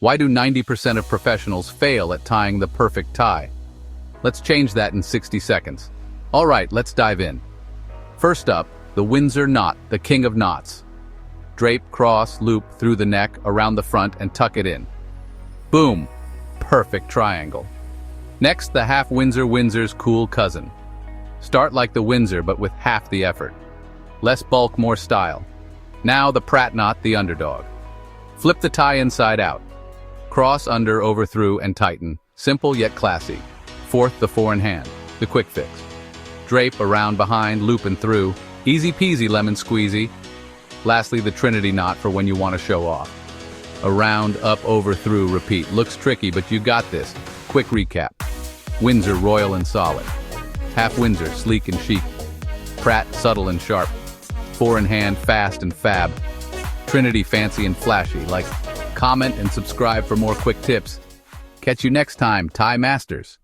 Why do 90% of professionals fail at tying the perfect tie? Let's change that in 60 seconds. All right, let's dive in. First up, the Windsor knot, the king of knots. Drape, cross, loop through the neck, around the front, and tuck it in. Boom! Perfect triangle. Next, the half Windsor, Windsor's cool cousin. Start like the Windsor, but with half the effort. Less bulk, more style. Now the Pratt knot, the underdog. Flip the tie inside out. Cross, under, over, through, and tighten. Simple yet classy. Fourth, the four-in-hand, the quick fix. Drape, around, behind, loop and through. Easy peasy lemon squeezy. Lastly, the Trinity knot for when you want to show off. Around, up, over, through, repeat. Looks tricky, but you got this. Quick recap. Windsor, royal and solid. Half Windsor, sleek and chic. Pratt, subtle and sharp. Four-in-hand, fast and fab. Trinity, fancy and flashy. Like, comment and subscribe for more quick tips. Catch you next time, Tie Masters.